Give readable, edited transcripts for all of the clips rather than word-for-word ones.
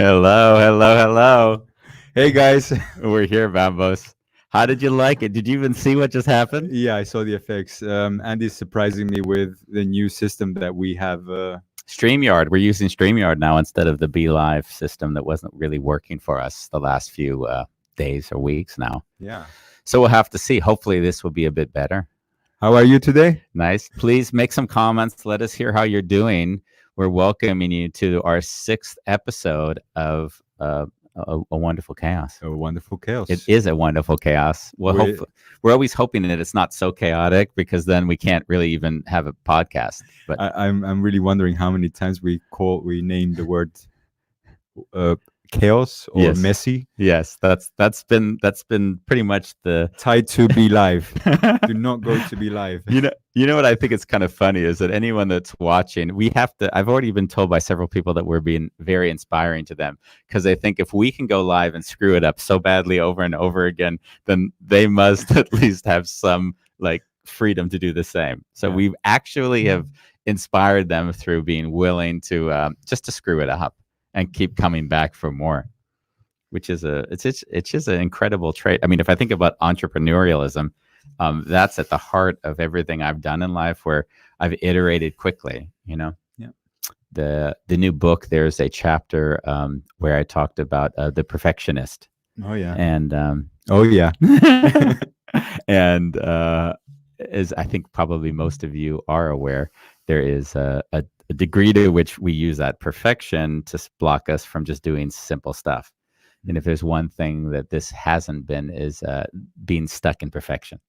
Hello, hello, hello. Hey guys. We're here, Bambos. How did you like it? Did you even see what just happened? Yeah, I saw the effects. Andy's surprising me with the new system that we have. StreamYard. We're using StreamYard now instead of the Be Live system that wasn't really working for us the last few days or weeks now. Yeah. So we'll have to see. Hopefully, this will be a bit better. How are you today? Nice. Please make some comments. Let us hear how you're doing. We're welcoming you to our 6th episode of a wonderful chaos. A wonderful chaos. It is a wonderful chaos. Well, we're always hoping that it's not so chaotic because then we can't really even have a podcast. But I'm really wondering how many times we named the word chaos or Yes. messy. Yes, that's been pretty much the Tied to Be Live. Do not go to Be Live. You know what I think is kind of funny is that anyone that's watching, I've already been told by several people that we're being very inspiring to them because they think if we can go live and screw it up so badly over and over again, then they must at least have some like freedom to do the same. So Yeah. we actually have inspired them through being willing to just to screw it up and keep coming back for more, which is it's just an incredible trait. I mean, if I think about entrepreneurialism, that's at the heart of everything I've done in life, where I've iterated quickly. Yeah. The new book, there's a chapter where I talked about the perfectionist. Oh yeah. And oh yeah. and as I think probably most of you are aware, there is a degree to which we use that perfection to block us from just doing simple stuff. And if there's one thing that this hasn't been is being stuck in perfection.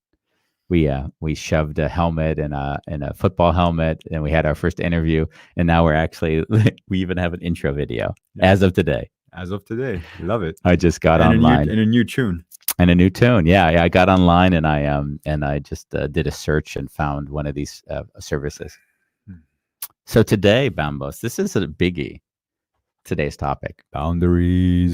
We shoved a helmet and a football helmet, and we had our first interview, and now we even have an intro video as of today. As of today, love it. I just got online and a new tune. And a new tune. Yeah, I got online and I just did a search and found one of these services. So today, Bambos, this is a biggie. Today's topic: boundaries.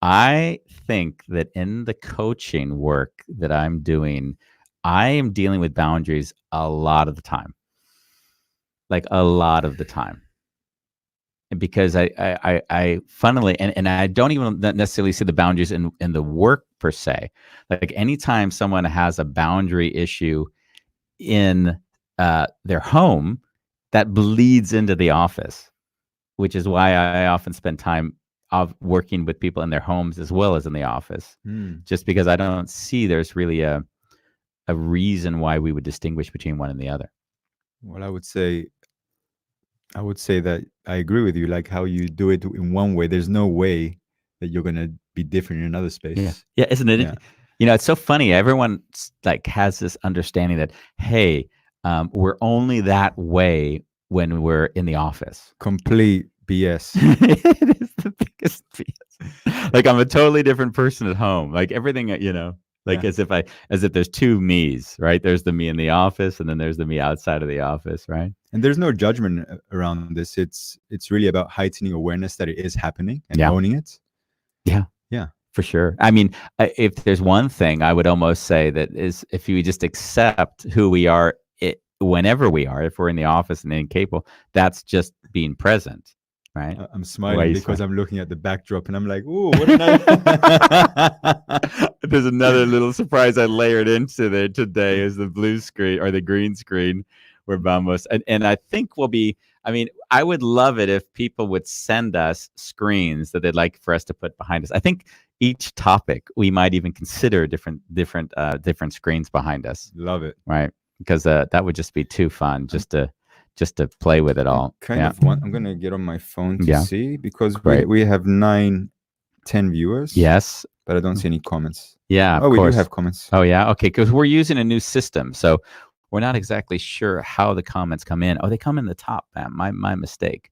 I think that in the coaching work that I'm doing, I am dealing with boundaries a lot of the time. Like a lot of the time. Because I funnily, and I don't even necessarily see the boundaries in the work per se. Like anytime someone has a boundary issue in their home, that bleeds into the office, which is why I often spend time of working with people in their homes as well as in the office, just because I don't see there's really a reason why we would distinguish between one and the other. Well, I would say that I agree with you. Like how you do it in one way, there's no way that you're gonna be different in another space. Yeah, isn't it? Yeah. It's so funny. Everyone like has this understanding that hey, we're only that way when we're in the office. Complete BS. It is the biggest BS. Like I'm a totally different person at home. Like everything, as if there's two me's, right? There's the me in the office, and then there's the me outside of the office, right? And there's no judgment around this. It's really about heightening awareness that it is happening and owning it. Yeah, for sure. I mean, if there's one thing I would almost say that is, if you just accept who we are, whenever we are, if we're in the office and incapable, that's just being present. Right. I'm smiling because I'm looking at the backdrop and I'm like, ooh, what a nice. There's another little surprise I layered into there today is the blue screen or the green screen where Bambos. And I think I would love it if people would send us screens that they'd like for us to put behind us. I think each topic we might even consider different screens behind us. Love it. Right. Because that would just be too fun just to play with it all. I'm going to get on my phone to see because we have 9-10 viewers. Yes. But I don't see any comments. Yeah, we do have comments. Oh, yeah. Okay, because we're using a new system. So we're not exactly sure how the comments come in. Oh, they come in the top. My mistake.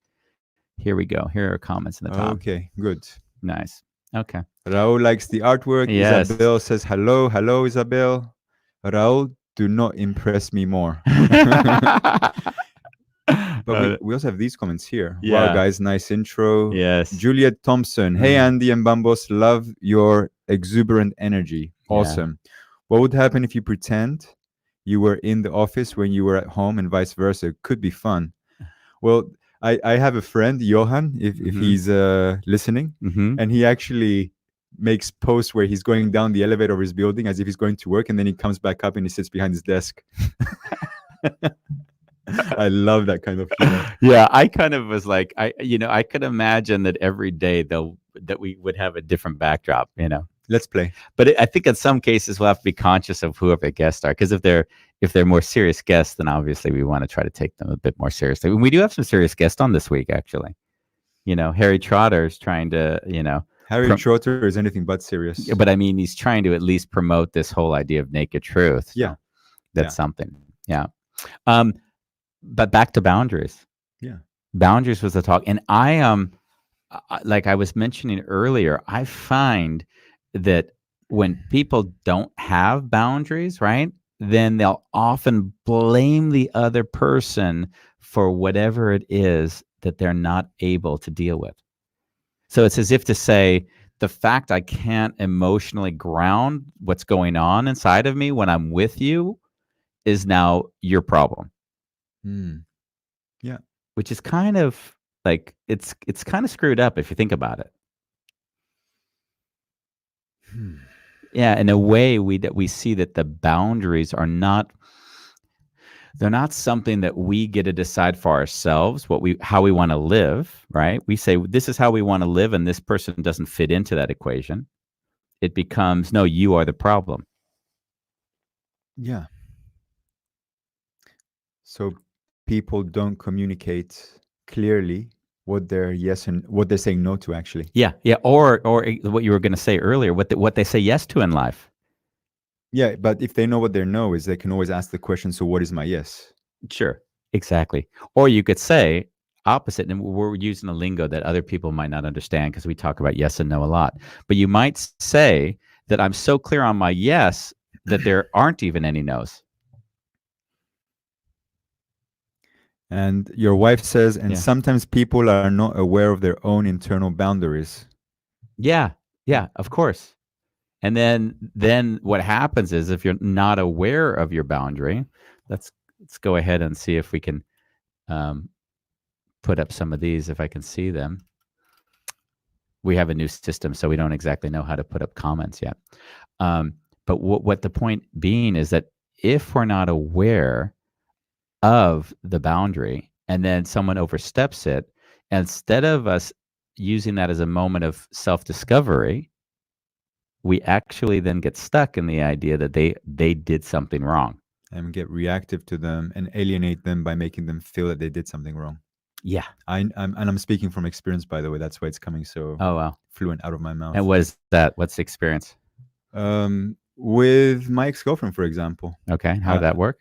Here we go. Here are comments in the top. Okay, good. Nice. Okay. Raul likes the artwork. Yes. Isabel says, hello. Hello, Isabel. Raul, do not impress me more. But we also have these comments here. Yeah. Wow, guys, nice intro. Yes. Juliet Thompson. Hey, Andy and Bambos, love your exuberant energy. Awesome. Yeah. What would happen if you pretend you were in the office when you were at home and vice versa? Could be fun. Well, I have a friend, Johan, if Mhm. he's listening, Mhm. and he actually makes posts where he's going down the elevator of his building as if he's going to work, and then he comes back up and he sits behind his desk. I love that kind of humor. Yeah, I kind of was like, I could imagine that every day that we would have a different backdrop. Let's play. But I think in some cases we'll have to be conscious of whoever the guests are, because if they're more serious guests, then obviously we want to try to take them a bit more seriously. And we do have some serious guests on this week, actually. Harry Trotter is trying to, Harry Trotter is anything but serious. but I mean, he's trying to at least promote this whole idea of naked truth. So Yeah. that's something. Yeah. Um, but back to boundaries. Yeah. Boundaries was the talk, and like I was mentioning earlier, I find that when people don't have boundaries, right, then they'll often blame the other person for whatever it is that they're not able to deal with. So it's as if to say, the fact I can't emotionally ground what's going on inside of me when I'm with you is now your problem. Yeah. Which is kind of like, it's kind of screwed up if you think about it. Yeah, in a way, we see that the boundaries are not, they're not something that we get to decide for ourselves, how we want to live, right? We say this is how we want to live, and this person doesn't fit into that equation. It becomes, no, you are the problem. Yeah. So people don't communicate clearly what they're yes and what they're saying no to, actually. Yeah, yeah. Or what you were going to say earlier, what they say yes to in life. Yeah, but if they know what their no is, they can always ask the question, so what is my yes? Sure, exactly. Or you could say opposite, and we're using a lingo that other people might not understand because we talk about yes and no a lot. But you might say that I'm so clear on my yes that there aren't even any no's. And your wife says, and Yeah. sometimes people are not aware of their own internal boundaries. Yeah, of course. And then what happens is, if you're not aware of your boundary, let's go ahead and see if we can put up some of these, if I can see them. We have a new system, so we don't exactly know how to put up comments yet. But what the point being is that if we're not aware of the boundary and then someone oversteps it, instead of us using that as a moment of self-discovery, we actually then get stuck in the idea that they did something wrong. And get reactive to them and alienate them by making them feel that they did something wrong. Yeah. I'm speaking from experience, by the way. That's why it's coming so fluent out of my mouth. And what is that? What's the experience? With my ex-girlfriend, for example. Okay. How did that work?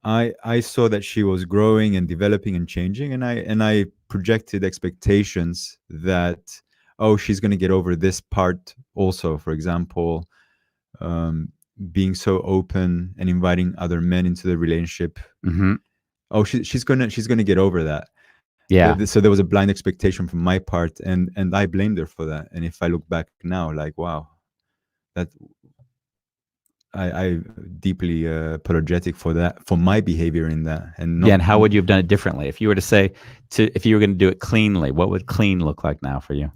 I saw that she was growing and developing and changing, and I projected expectations that, oh, she's going to get over this part also. For example, being so open and inviting other men into the relationship. Mm-hmm. Oh, she's gonna get over that. Yeah. So there was a blind expectation from my part, and I blamed her for that. And if I look back now, like, wow, that I deeply apologetic for that, for my behavior in that. And not, and how would you have done it differently if you were to say if you were going to do it cleanly? What would clean look like now for you?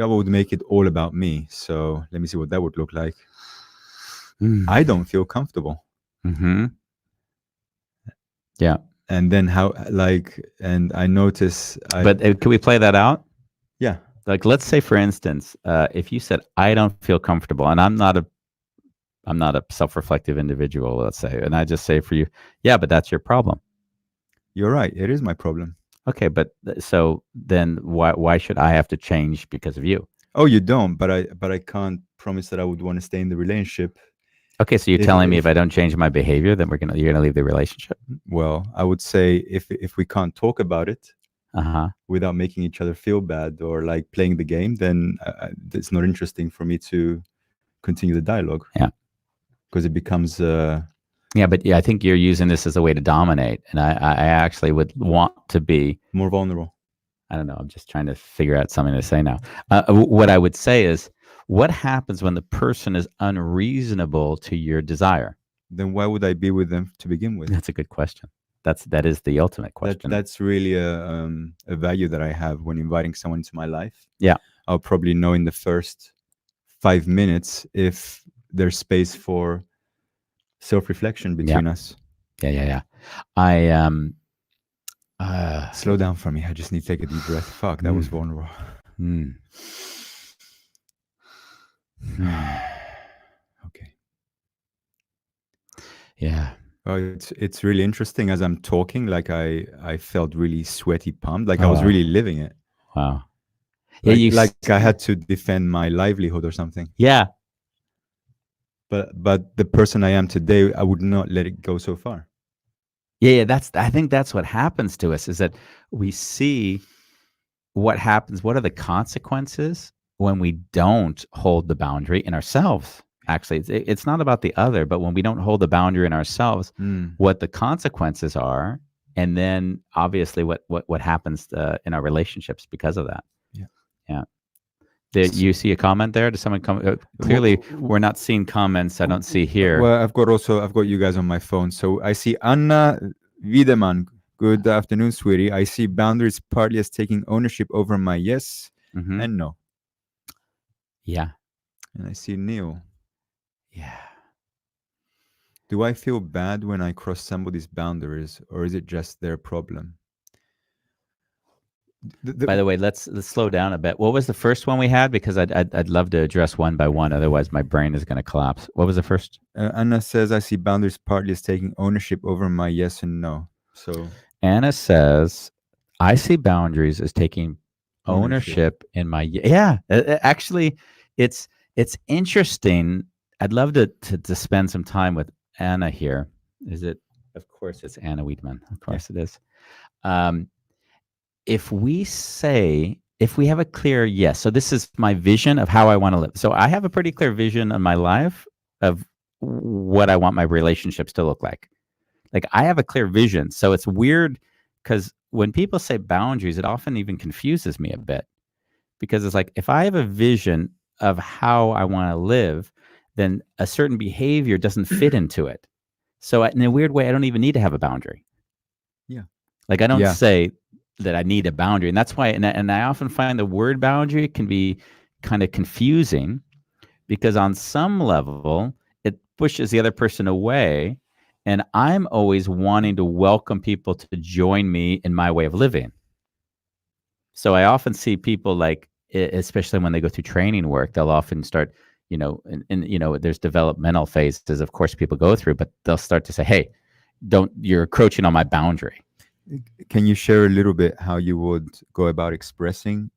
I would make it all about me. So let me see what that would look like. I don't feel comfortable. Mm-hmm. Yeah. And then and I notice. But can we play that out? Yeah. Like, let's say, for instance, if you said, I don't feel comfortable, and I'm not a self-reflective individual, let's say, and I just say for you, yeah, but that's your problem. You're right. It is my problem. Okay, but so then why should I have to change because of you? Oh, you don't, but I can't promise that I would want to stay in the relationship. Okay, so you're telling me if I don't change my behavior, then you're gonna leave the relationship? Well, I would say if we can't talk about it without making each other feel bad or like playing the game, then it's not interesting for me to continue the dialogue. Yeah, because it becomes. But I think you're using this as a way to dominate, and I actually would want to be more vulnerable. I don't know. I'm just trying to figure out something to say now. What I would say is, what happens when the person is unreasonable to your desire? Then why would I be with them to begin with? That's a good question. That is the ultimate question. That's really a value that I have when inviting someone into my life. Yeah. I'll probably know in the first 5 minutes if there's space for self-reflection Yeah. between us. Yeah. I Slow down for me. I just need to take a deep breath. Fuck, that was vulnerable. mm. Okay. Yeah. Oh, it's really interesting. As I'm talking, like I felt really sweaty, pumped. Like I Oh, was wow. really living it. Wow. Yeah, Like I had to defend my livelihood or something. Yeah. But the person I am today, I would not let it go so far. Yeah, I think that's what happens to us, is that we see what happens, what are the consequences when we don't hold the boundary in ourselves. Actually, it's not about the other, but when we don't hold the boundary in ourselves, what the consequences are, and then obviously what happens in our relationships because of that. Yeah. Did you see a comment there? Did someone come? Clearly, we're not seeing comments. I don't see here. Well, I've got you guys on my phone. So I see Anna Wiedemann. Good afternoon, sweetie. I see boundaries partly as taking ownership over my yes and no. Yeah. And I see Neil. Yeah. Do I feel bad when I cross somebody's boundaries, or is it just their problem? By the way, let's slow down a bit. What was the first one we had? Because I'd love to address one by one. Otherwise, my brain is going to collapse. What was the first? Anna says, I see boundaries partly as taking ownership over my yes and no. So Anna says, I see boundaries as taking ownership in my yeah. Actually, it's interesting. I'd love to spend some time with Anna here. Is it? Of course, it's Anna Wiedemann. Of course, it is. If we have a clear yes, so this is my vision of how I want to live. So I have a pretty clear vision of my life of what I want my relationships to look like. Like I have a clear vision. So it's weird because when people say boundaries, it often even confuses me a bit, because it's like, if I have a vision of how I want to live, then a certain behavior doesn't fit into it. So in a weird way, I don't even need to have a boundary. Yeah. Like I don't say that I need a boundary. And that's why, and I often find the word boundary can be kind of confusing, because on some level, it pushes the other person away. And I'm always wanting to welcome people to join me in my way of living. So I often see people, like, especially when they go through training work, they'll often start, and there's developmental phases, of course, people go through, but they'll start to say, hey, you're encroaching on my boundary. Can you share a little bit how you would go about expressing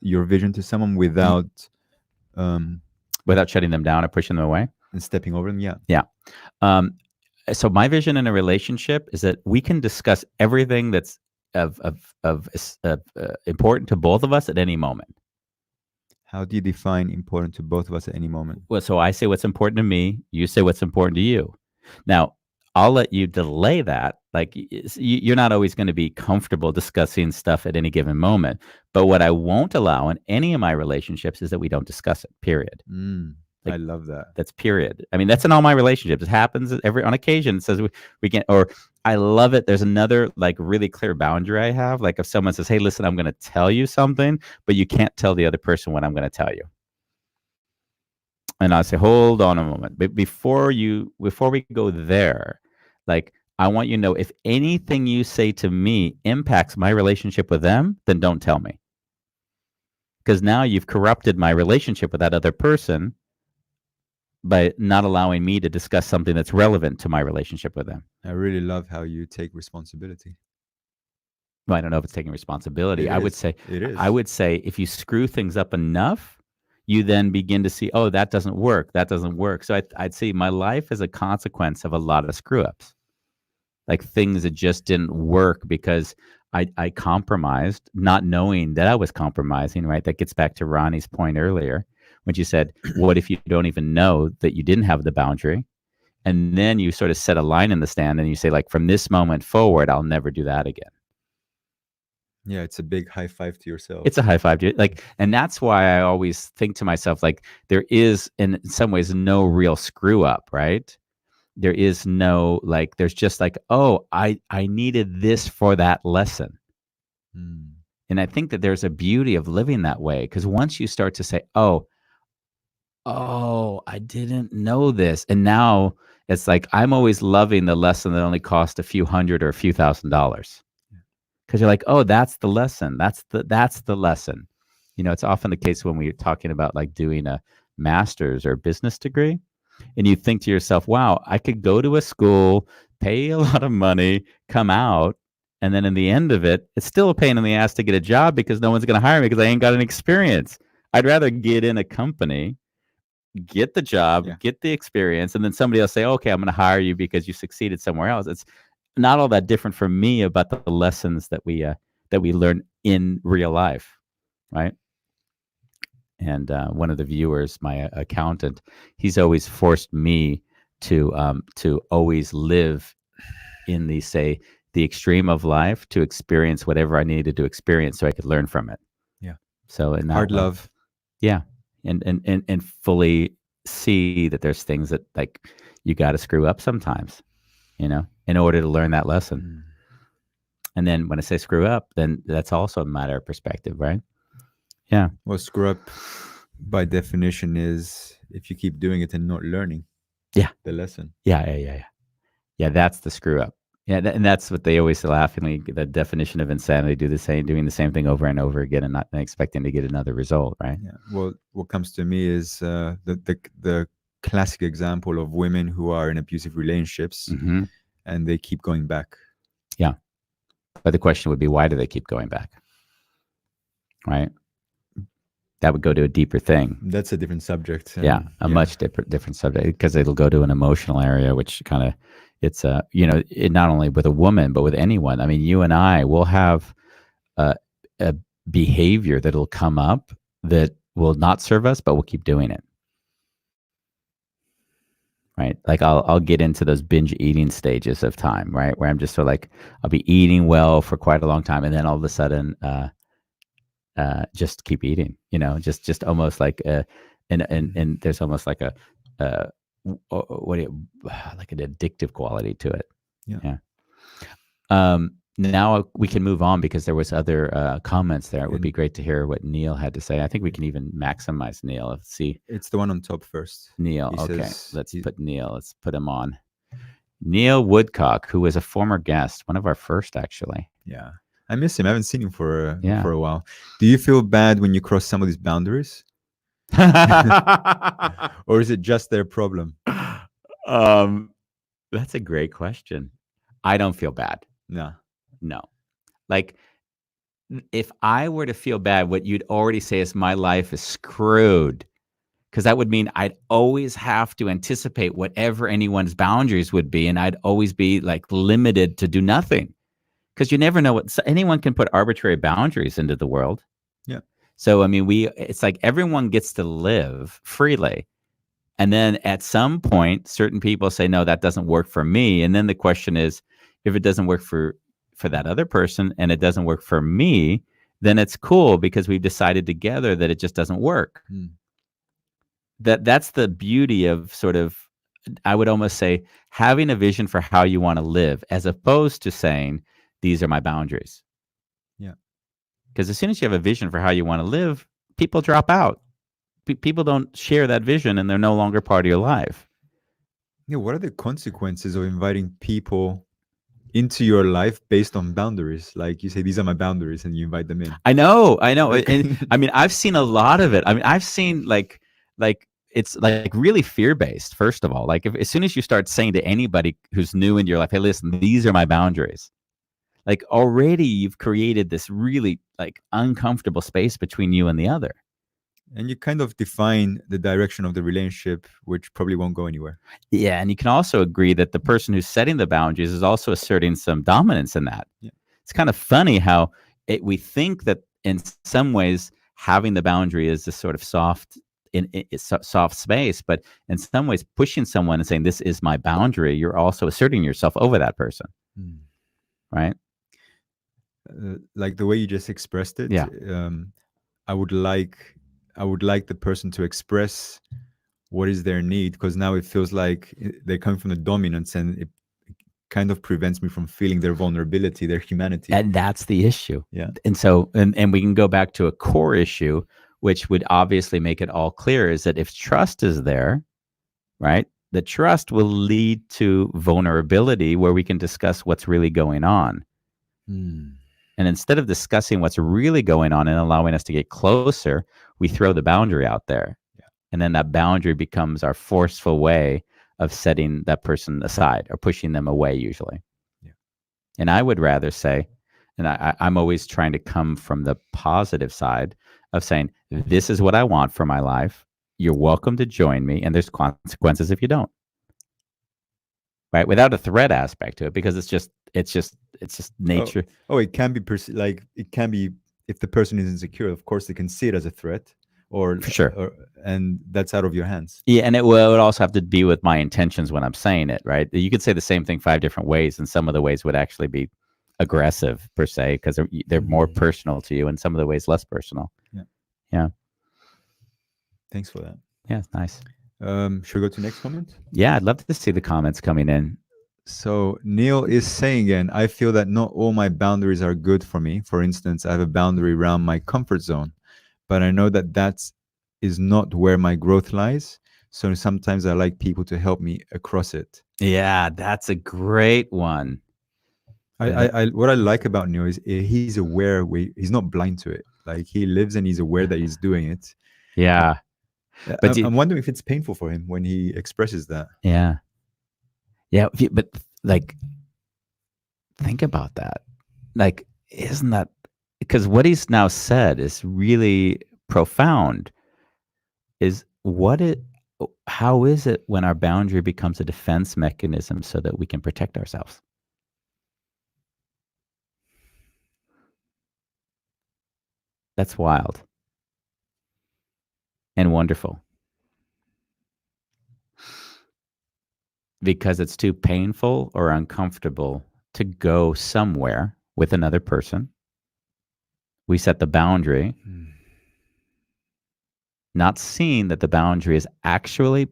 your vision to someone without shutting them down or pushing them away and stepping over them? Yeah. So my vision in a relationship is that we can discuss everything that's of important to both of us at any moment. How do you define important to both of us at any moment? Well, so I say what's important to me, you say what's important to you. Now, I'll let you delay that. Like, you're not always going to be comfortable discussing stuff at any given moment. But what I won't allow in any of my relationships is that we don't discuss it, period. I love that. That's period. I mean, that's in all my relationships. It happens on occasion. It says we can't, or I love it. There's another like really clear boundary I have. Like if someone says, hey, listen, I'm going to tell you something, but you can't tell the other person what I'm going to tell you. And I say, hold on a moment. But before we go there, like, I want you to know, if anything you say to me impacts my relationship with them, then don't tell me. Because now you've corrupted my relationship with that other person by not allowing me to discuss something that's relevant to my relationship with them. I really love how you take responsibility. Well, I don't know if it's taking responsibility. I would say if you screw things up enough, you then begin to see, oh, that doesn't work. That doesn't work. So I'd say my life is a consequence of a lot of screw ups, like things that just didn't work because I compromised, not knowing that I was compromising, right? That gets back to Ronnie's point earlier when she said, what if you don't even know that you didn't have the boundary? And then you sort of set a line in the sand and you say, like, from this moment forward, I'll never do that again. Yeah, it's a big high five to yourself. It's a high five to, like, and that's why I always think to myself, like, there is in some ways no real screw up, right? There is no like, there's just like, oh, I needed this for that lesson. Mm. And I think that there's a beauty of living that way, because once you start to say, oh, I didn't know this. And now it's like, I'm always loving the lesson that only cost a few hundred or a few $1,000s. Because you're like, oh, that's the lesson. That's the lesson. It's often the case when we're talking about like doing a master's or business degree, and you think to yourself, wow, I could go to a school, pay a lot of money, come out, and then in the end of it, it's still a pain in the ass to get a job because no one's going to hire me because I ain't got any experience. I'd rather get in a company, get the job, Yeah. get the experience, and then somebody else say, okay, I'm going to hire you because you succeeded somewhere else. It's not all that different for me about the lessons that we learn in real life, right? And one of the viewers, my accountant, he's always forced me to always live in the extreme of life, to experience whatever I needed to experience so I could learn from it. Yeah. So in that Hard way, love. yeah, and fully see that there's things that like you got to screw up sometimes, in order to learn that lesson. Mm. And then when I say screw up, then that's also a matter of perspective, right? Yeah. Well, screw up by definition is if you keep doing it and not learning Yeah. the lesson. Yeah. Yeah, that's the screw up. Yeah, and that's what they always laughingly, the definition of insanity, doing the same thing over and over again and not expecting to get another result, right? Yeah. Well, what comes to me is the classic example of women who are in abusive relationships Mm-hmm. and they keep going back. Yeah. But the question would be, why do they keep going back? Right? That would go to a deeper thing. That's a different subject. Yeah, a much different subject, because it'll go to an emotional area, which kind of, it's it, not only with a woman but with anyone. I mean, you and I will have a behavior that'll come up that will not serve us, but we'll keep doing it. Right? Like I'll get into those binge eating stages of time, right? Where I'm just sort of like, I'll be eating well for quite a long time, and then all of a sudden, just keep eating. Just almost like and there's almost like what do you, like an addictive quality to it. Yeah. Now we can move on because there was other comments there. It would And- be great to hear what Neil had to say. I think we can even maximize Neil. Let's see. It's the one on top first. Neil. He Okay. says Let's put Neil. Let's put him on. Neil Woodcock, who was a former guest, one of our first, actually. Yeah. I miss him. I haven't seen him for Yeah. a while. Do you feel bad when you cross some of these boundaries? Or is it just their problem? That's a great question. I don't feel bad. No. No. Like, if I were to feel bad, what you'd already say is my life is screwed. Because that would mean I'd always have to anticipate whatever anyone's boundaries would be, and I'd always be like limited to do nothing. Because you never know anyone can put arbitrary boundaries into the world. Yeah. So I mean, it's like everyone gets to live freely. And then at some point, certain people say, no, that doesn't work for me. And then the question is, if it doesn't work for that other person and it doesn't work for me, then it's cool because we've decided together that it just doesn't work. Mm. That's the beauty of sort of, I would almost say, having a vision for how you want to live, as opposed to saying, these are my boundaries. Yeah. Because as soon as you have a vision for how you want to live, people drop out. People don't share that vision and they're no longer part of your life. Yeah. What are the consequences of inviting people into your life based on boundaries? Like you say, these are my boundaries, and you invite them in. I know. Like- And I mean, I've seen a lot of it. I mean, I've seen like it's like really fear-based, first of all. Like as soon as you start saying to anybody who's new into your life, hey, listen, these are my boundaries. Like already you've created this really like uncomfortable space between you and the other. And you kind of define the direction of the relationship, which probably won't go anywhere. Yeah, and you can also agree that the person who's setting the boundaries is also asserting some dominance in that. Yeah. It's kind of funny how we think that in some ways having the boundary is this sort of soft space, but in some ways pushing someone and saying, this is my boundary, you're also asserting yourself over that person. Right? Like the way you just expressed it. Yeah. I would like the person to express what is their need, because now it feels like they come from the dominance, and it kind of prevents me from feeling their vulnerability, their humanity. And that's the issue. Yeah. And so, and we can go back to a core issue, which would obviously make it all clear, is that if trust is there, right, the trust will lead to vulnerability where we can discuss what's really going on. Hmm. And instead of discussing what's really going on and allowing us to get closer, we throw the boundary out there. Yeah. And then that boundary becomes our forceful way of setting that person aside or pushing them away, usually. Yeah. And I would rather say, and I'm always trying to come from the positive side of saying, this is what I want for my life. You're welcome to join me, and there's consequences if you don't. Right? Without a threat aspect to it, because it's just nature. It can be like, it can be, if the person is insecure, of course they can see it as a threat, or For sure. and that's out of your hands. Yeah, and it would also have to be with my intentions when I'm saying it, right? You could say the same thing 5 different ways, and some of the ways would actually be aggressive per se, because they're more personal to you, and some of the ways less personal. Yeah. Yeah. Thanks for that. Yeah, nice. Should we go to the next comment? Yeah, I'd love to see the comments coming in. So Neil is saying again, I feel that not all my boundaries are good for me. For instance, I have a boundary around my comfort zone, but I know that is not where my growth lies. So sometimes I like people to help me across it. Yeah, that's a great one. What I like about Neil is he's aware. He's not blind to it. Like, he lives and he's aware that he's doing it. Yeah. But I'm wondering if it's painful for him when he expresses that. Yeah. Yeah, but like, think about that. Like, isn't that, because what he's now said is really profound. Is how is it when our boundary becomes a defense mechanism so that we can protect ourselves? That's wild and wonderful. Because it's too painful or uncomfortable to go somewhere with another person. We set the boundary, not seeing that the boundary is actually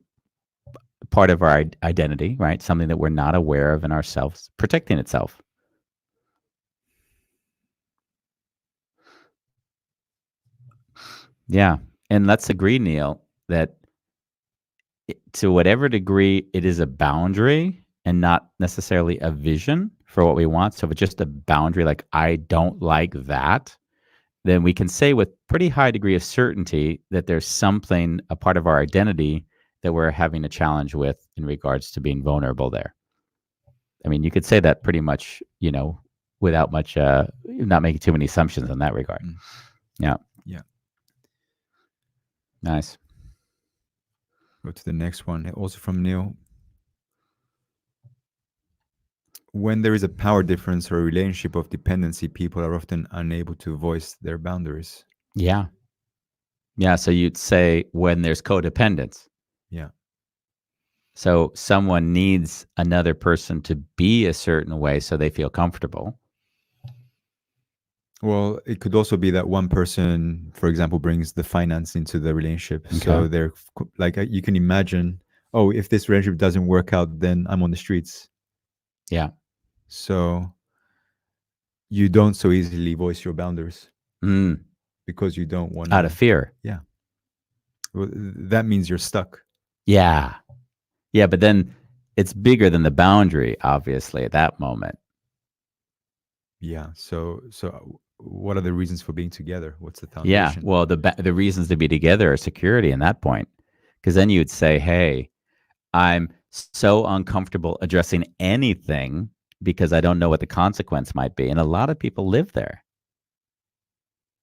part of our identity, right? Something that we're not aware of in ourselves, protecting itself. Yeah. And let's agree, Neil, that to whatever degree it is a boundary and not necessarily a vision for what we want. So if it's just a boundary, like, I don't like that, then we can say with pretty high degree of certainty that there's something, a part of our identity, that we're having a challenge with in regards to being vulnerable there. I mean, you could say that pretty much, without much, not making too many assumptions in that regard. Yeah. Yeah. Nice. Go to the next one, also from Neil. When there is a power difference or a relationship of dependency, people are often unable to voice their boundaries. Yeah. Yeah. So you'd say when there's codependence. Yeah. So someone needs another person to be a certain way so they feel comfortable. Well, it could also be that one person, for example, brings the finance into the relationship. Okay. So they're like, you can imagine, if this relationship doesn't work out, then I'm on the streets. Yeah. So you don't so easily voice your boundaries because you don't want to. Out of fear. Yeah. Well, that means you're stuck. Yeah. Yeah, but then it's bigger than the boundary, obviously, at that moment. Yeah. So what are the reasons for being together? What's the foundation? Yeah. Well, the reasons to be together are security in that point. Because then you'd say, hey, I'm so uncomfortable addressing anything because I don't know what the consequence might be. And a lot of people live there.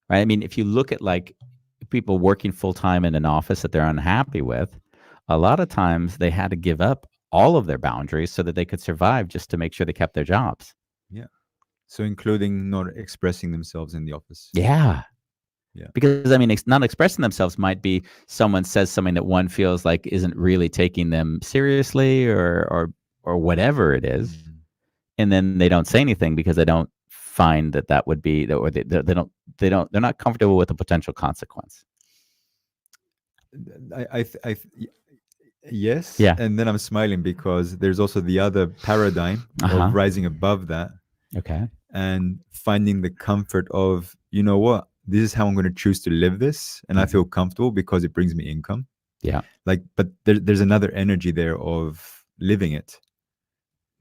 Right? I mean, if you look at like people working full-time in an office that they're unhappy with, a lot of times they had to give up all of their boundaries so that they could survive, just to make sure they kept their jobs. Yeah. So including not expressing themselves in the office. Yeah. Yeah. Because, I mean, not expressing themselves might be someone says something that one feels like isn't really taking them seriously or whatever it is. Mm-hmm. And then they don't say anything because they don't find that would be, or they're not comfortable with the potential consequence. Yes, Yeah. and then I'm smiling because there's also the other paradigm Uh-huh. of rising above that Okay. and finding the comfort of, you know what, this is how I'm going to choose to live this, and I Mhm. feel comfortable because it brings me income. Yeah. Like, but there's another energy there of living it.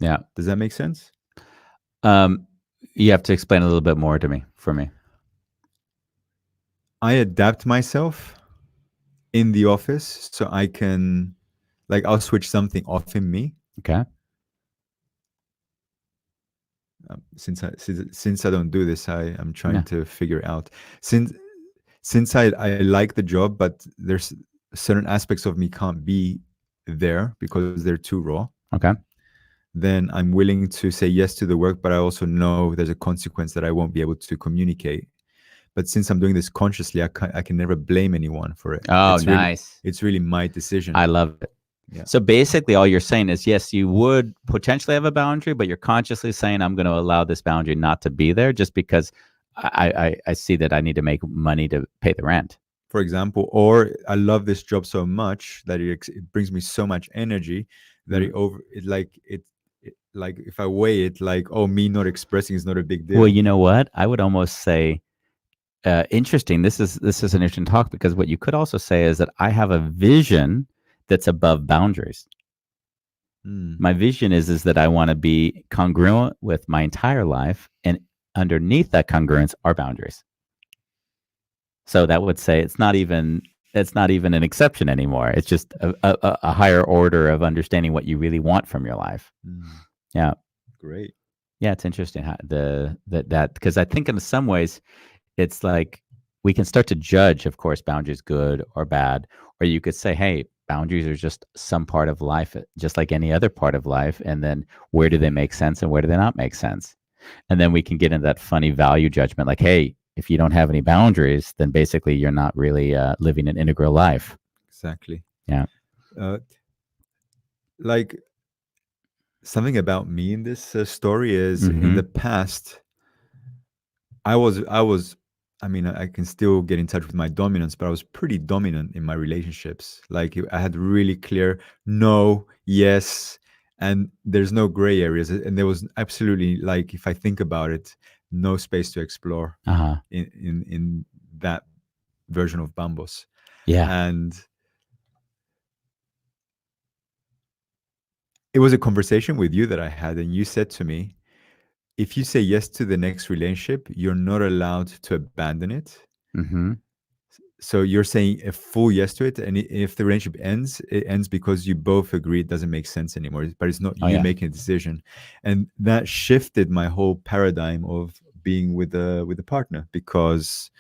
Yeah. Does that make sense? Um, you have to explain a little bit more to me for me. I adapt myself in the office so I can, like, I'll switch something off in me. Okay. Since I don't do this, I'm trying Yeah. to figure out. Since I like the job, but there's certain aspects of me can't be there because they're too raw. Okay. Then I'm willing to say yes to the work, but I also know there's a consequence that I won't be able to communicate. But since I'm doing this consciously, I can never blame anyone for it. Oh, It's really nice. it's really my decision. I love it. Yeah. So basically, all you're saying is, yes, you would potentially have a boundary, but you're consciously saying, I'm going to allow this boundary not to be there just because I see that I need to make money to pay the rent. For example, or I love this job so much that it brings me so much energy that Mm. it like if I weigh it, like, oh, me not expressing is not a big Well, deal. you know what? I would almost say, interesting. This is an interesting talk because what you could also say is that I have a vision that's above boundaries. Mm, My vision is that I want to be congruent with my entire life, and underneath that congruence are boundaries. So that would say it's not even an exception anymore. It's just a higher order of understanding what you really want from your life. mm, Yeah, great. yeah, it's interesting how that because I think in some ways it's like we can start to judge, of course, boundaries good or bad, or you could say, hey, boundaries are just some part of life, just like any other part of life, and then where do they make sense and where do they not make sense? And then we can get into that funny value judgment, like, hey, if you don't have any boundaries, then basically you're not really living an integral life. Exactly. Yeah. Uh, like something about me in this story is in Mm-hmm. the past, I was I mean, I can still get in touch with my dominance, but I was pretty dominant in my relationships. Like I had really clear no, yes, and there's no gray areas. And there was absolutely, like, if I think about it, no space to explore Uh-huh. in that version of Bambos. Yeah. And it was a conversation with you that I had, and you said to me, if you say yes to the next relationship, you're not allowed to abandon it. Mm-hmm. So you're saying a full yes to it, and if the relationship ends, it ends because you both agree it doesn't make sense anymore. But it's not Oh you yeah. making a decision, and that shifted my whole paradigm of being with a partner, because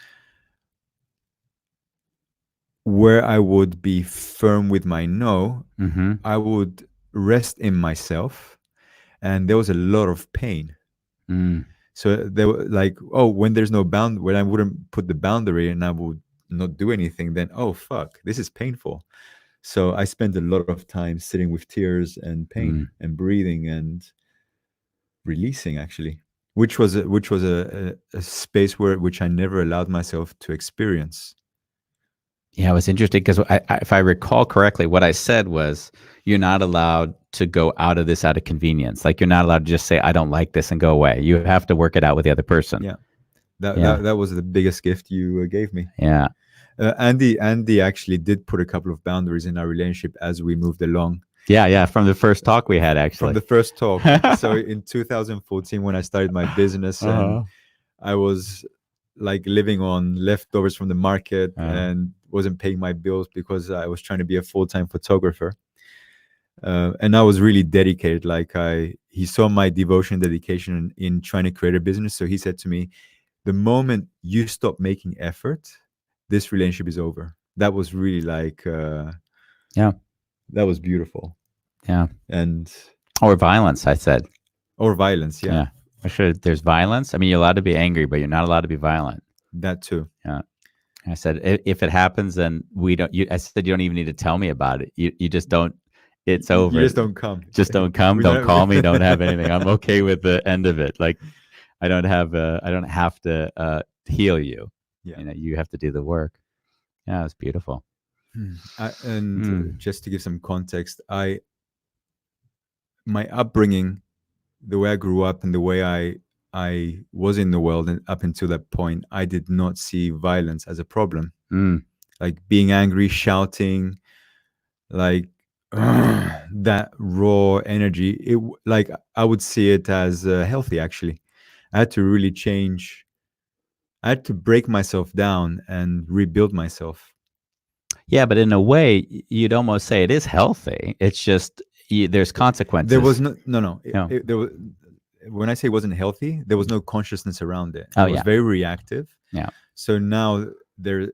where I would be firm with my no, Mm-hmm. I would rest in myself, and there was a lot of pain. Mm. So they were like, oh, when there's no bound, when I wouldn't put the boundary and I would not do anything, then oh fuck, this is painful. So I spent a lot of time sitting with tears and pain Mm. and breathing and releasing, actually, which was a space which I never allowed myself to experience. Yeah, it was interesting because if I recall correctly, what I said was you're not allowed to go out of this out of convenience. Like you're not allowed to just say I don't like this and go away. You have to work it out with the other person. Yeah, that Yeah. that, that was the biggest gift you gave me. Yeah. Andy actually did put a couple of boundaries in our relationship as we moved along. Yeah. Yeah. From the first talk we had, From actually. the first talk. So in 2014, when I started my business, and Uh-huh. I was like living on leftovers from the market Uh, and wasn't paying my bills because I was trying to be a full-time photographer. And I was really dedicated. He saw my devotion, dedication in trying to create a business. So he said to me, the moment you stop making effort, this relationship is over. That was really yeah. that was beautiful. Yeah. And Or violence, I said. or violence, yeah, Yeah. I should. There's violence. I mean, you're allowed to be angry, but you're not allowed to be violent. that too. Yeah. I said, if it happens, then we don't. I said, you don't even need to tell me about it. You just don't. It's You over. just don't come. Just don't come. We Don't don't call me. Don't have have. anything. I'm okay with the end of it. Like I don't have to heal you. Yeah. You know, you have to do the work. Yeah, it's beautiful. And Mm, just to give some context, I my upbringing, the way I grew up, and the way I was in the world, and up until that point, I did not see violence as a problem. mm. Like being angry, shouting, like that raw energy. Like I would see it as healthy. Actually, I had to really change. I had to break myself down and rebuild myself. Yeah, but in a way, you'd almost say it is healthy. It's just there's There was consequences. no. No. There was, when I say it wasn't healthy, there was no consciousness around it. Oh It was yeah, very reactive. yeah. So now there's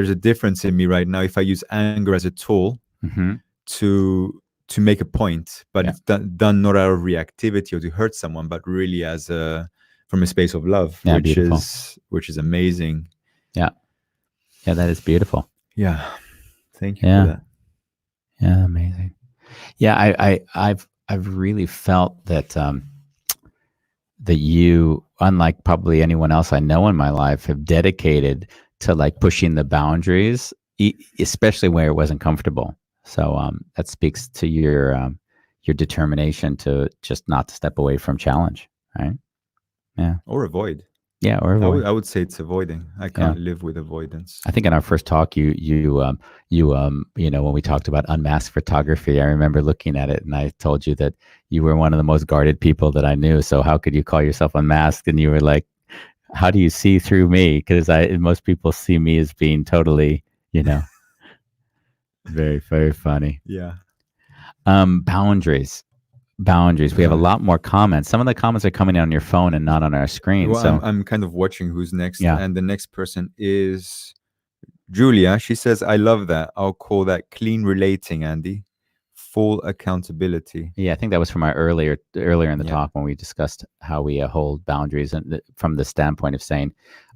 a difference in me right now. If I use anger as a tool Hmm. to make a point, but Yeah, it's done not out of reactivity or to hurt someone, but really as a from a space of love, yeah. Beautiful. which is amazing. Yeah, yeah. That is beautiful. Yeah, thank you for Yeah, that. yeah. Amazing. Yeah, I've really felt that that you, unlike probably anyone else I know in my life, have dedicated to like pushing the boundaries, especially where it wasn't comfortable. So that speaks to your determination to just not to step away from challenge, right? Yeah, Or avoid. yeah, or avoid. I would say it's avoiding. I Yeah. can't live with avoidance. I think in our first talk, you know, when we talked about unmasked photography, I remember looking at it and I told you that you were one of the most guarded people that I knew. So how could you call yourself unmasked? And you were like, how do you see through me? Because most people see me as being totally, you know, very, very funny. Yeah. Boundaries, boundaries. We have a Uh, lot more comments. Some of the comments are coming on your phone and not on our screen. well, So I'm kind of watching who's next, yeah. and the next person is Julia. She says, "I love that. I'll call that clean relating, Andy. Full accountability." Yeah, I think that was from our earlier in the Yeah. talk when we discussed how we hold boundaries and from the standpoint of saying,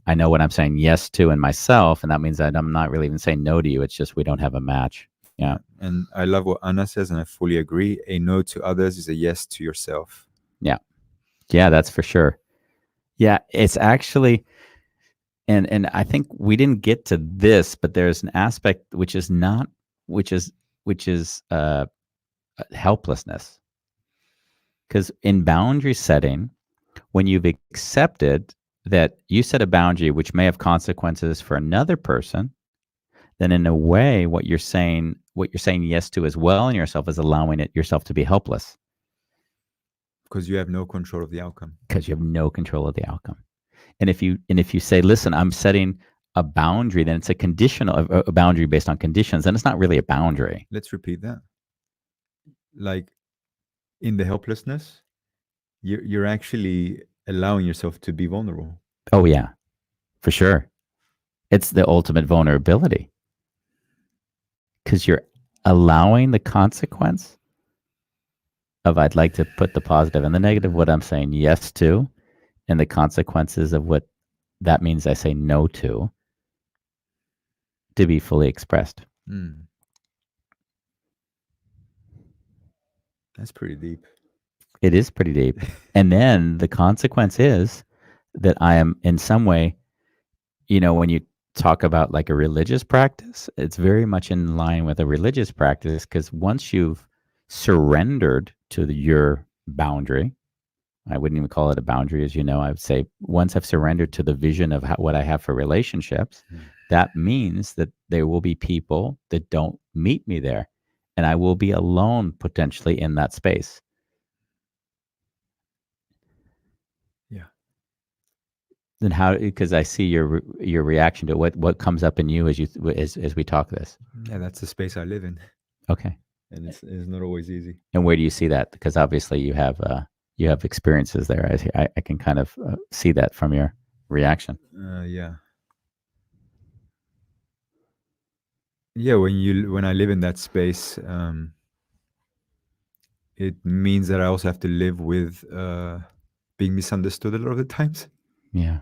I know what I'm saying yes to in myself, and that means that I'm not really even saying no to you. It's just we don't have a match. Yeah, Yeah. And I love what Anna says, and I fully agree. A no to others is a yes to yourself. yeah, yeah. That's for sure. Yeah, it's actually, and I think we didn't get to this, but there's an aspect which is not, which is which is helplessness, because in boundary setting, when you've accepted that you set a boundary which may have consequences for another person, then in a way what you're saying yes to as well in yourself is allowing it yourself to be helpless Because you have no control of the outcome. because you have no control of the outcome. And if you say, listen, I'm setting a boundary, then it's a conditional a boundary based on conditions, and it's not really a boundary. Let's repeat that. Like in the helplessness, you're actually allowing yourself to be vulnerable. Oh yeah, for sure. It's the ultimate vulnerability because you're allowing the consequence of I'd like to put the positive and the negative, what I'm saying yes to, and the consequences of what that means I say no to be fully expressed. Mm, that's pretty deep. It is pretty deep. And then the consequence is that I am in some way, you know, when you talk about like a religious practice, it's very much in line with a religious practice because once you've surrendered to your boundary, I wouldn't even call it a boundary, as you know. I would say once I've surrendered to the vision of what I have for relationships, that means that there will be people that don't meet me there, and I will be alone potentially in that space. Yeah. Then how? Because I see your reaction to what comes up in you as as we talk this. Yeah, that's the space I live in, Okay, and it's not always easy. and where do you see that? Because obviously you have experiences there. I can kind of see that from your reaction. Yeah. Yeah, when I live in that space, it means that I also have to live with being misunderstood a lot of the times. Yeah,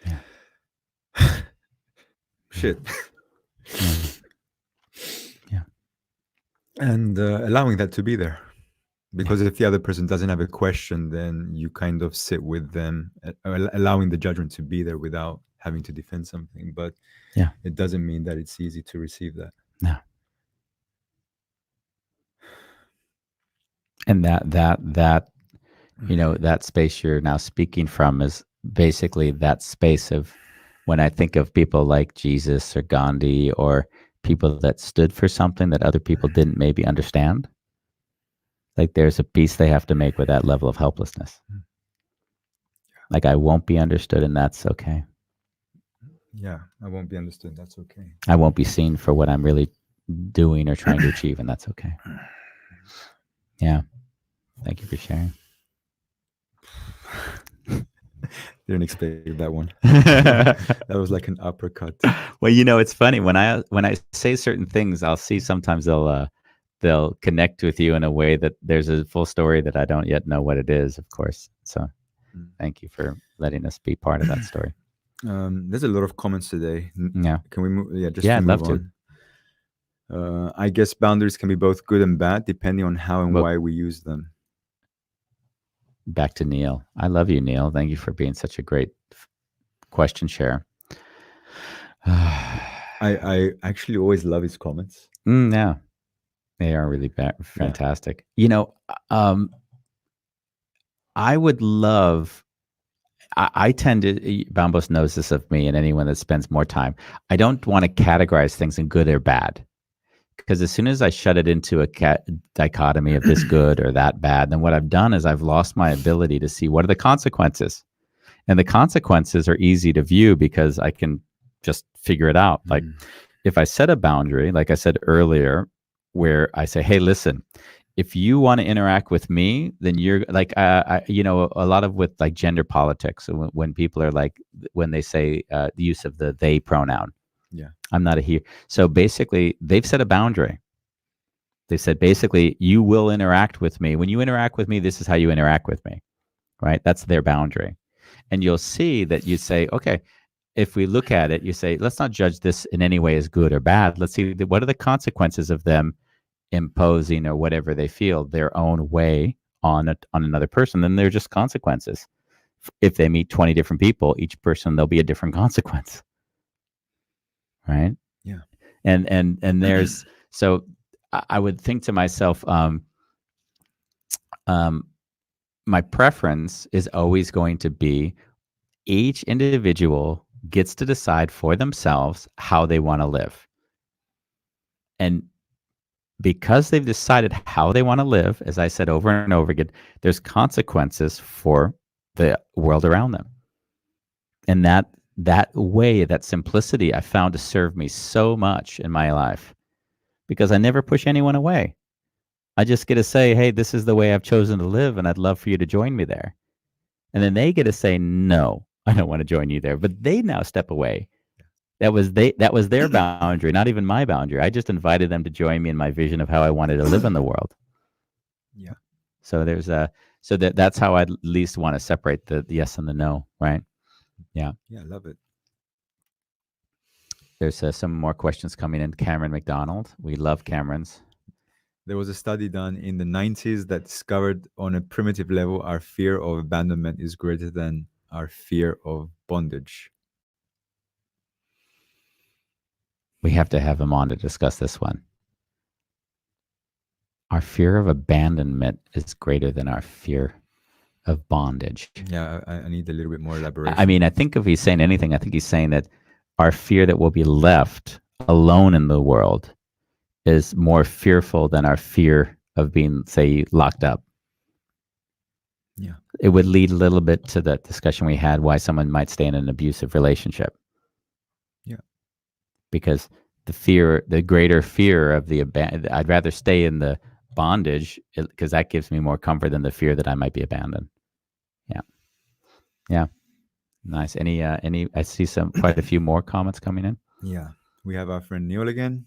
yeah, yeah, Shit. yeah, yeah, And allowing that to be there. yeah. Because if the other person doesn't have a question, then you kind of sit with them, allowing the judgment to be there without having to defend something, but Yeah. it doesn't mean that it's easy to receive that. No. And that that space you're now speaking from is basically that space of when I think of people like Jesus or Gandhi or people that stood for something that other people didn't maybe understand. Like there's a peace they have to make with that level of helplessness. Like I won't be understood, and that's okay. Yeah, I won't be understood. That's okay. I won't be seen for what I'm really doing or trying to achieve, and that's okay. Yeah. Thank you for sharing. Didn't expect that one. That was like an uppercut. Well, it's funny when I say certain things, I'll see sometimes they'll connect with you in a way that there's a full story that I don't yet know what it is, of course. So thank you for letting us be part of that story. There's a lot of comments today. Yeah. Can we move? Yeah, just Yeah, to I'd move love to. on. I guess boundaries can be both good and bad depending on how and Well, why we use them. Back to Neil. I love you, Neil. Thank you for being such a great question share. I actually always love his comments. Yeah, they are really fantastic. I would love. I tend to. Bambos knows this of me, and anyone that spends more time. I don't want to categorize things in good or bad, because as soon as I shut it into a dichotomy of this good or that bad, then what I've done is I've lost my ability to see what are the consequences. And the consequences are easy to view because I can just figure it out. Like if I set a boundary, like I said earlier, where I say, hey, listen, if you want to interact with me, then you're like, a lot of with like gender politics, when people are like, when they say the use of the they pronoun. Yeah. I'm not a he. So basically, they've set a boundary. They said, basically, you will interact with me. When you interact with me, this is how you interact with me, right? That's their boundary. And you'll see that you say, okay, if we look at it, you say, let's not judge this in any way as good or bad. Let's see what are the consequences of them imposing or whatever they feel their own way on another person. Then they're just consequences. If they meet 20 different people, each person, there'll be a different consequence. Right? Yeah. And there's, so I would think to myself, my preference is always going to be each individual gets to decide for themselves how they want to live. And because they've decided how they want to live, as I said over and over again, there's consequences for the world around them. And that way, that simplicity, I found to serve me so much in my life, because I never push anyone away. I just get to say, hey, this is the way I've chosen to live, and I'd love for you to join me there. And then they get to say, no, I don't want to join you there. But they now step away. That was their boundary, not even my boundary. I just invited them to join me in my vision of how I wanted to live in the world. Yeah. So that's how I at least want to separate the yes and the no, right? Yeah. Yeah, I love it. There's some more questions coming in. Cameron McDonald. We love Camerons. There was a study done in the 90s that discovered on a primitive level our fear of abandonment is greater than our fear of bondage. We have to have him on to discuss this one. Our fear of abandonment is greater than our fear of bondage. Yeah, I need a little bit more elaboration. I mean, I think if he's saying anything, I think he's saying that our fear that we'll be left alone in the world is more fearful than our fear of being, say, locked up. Yeah. It would lead a little bit to that discussion we had, why someone might stay in an abusive relationship. Yeah. Because the greater fear of I'd rather stay in the bondage because that gives me more comfort than the fear that I might be abandoned. Yeah. Yeah. Nice. I see quite a few more comments coming in. Yeah. We have our friend Neil again.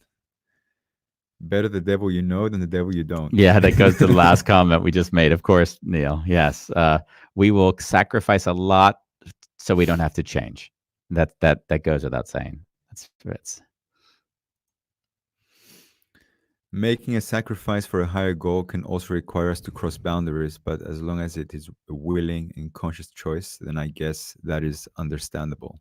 Better the devil you know than the devil you don't. Yeah, that goes to the last comment we just made. Of course, Neil. Yes. We will sacrifice a lot so we don't have to change. That goes without saying. That's Making a sacrifice for a higher goal can also require us to cross boundaries, but as long as it is a willing and conscious choice, then I guess that is understandable.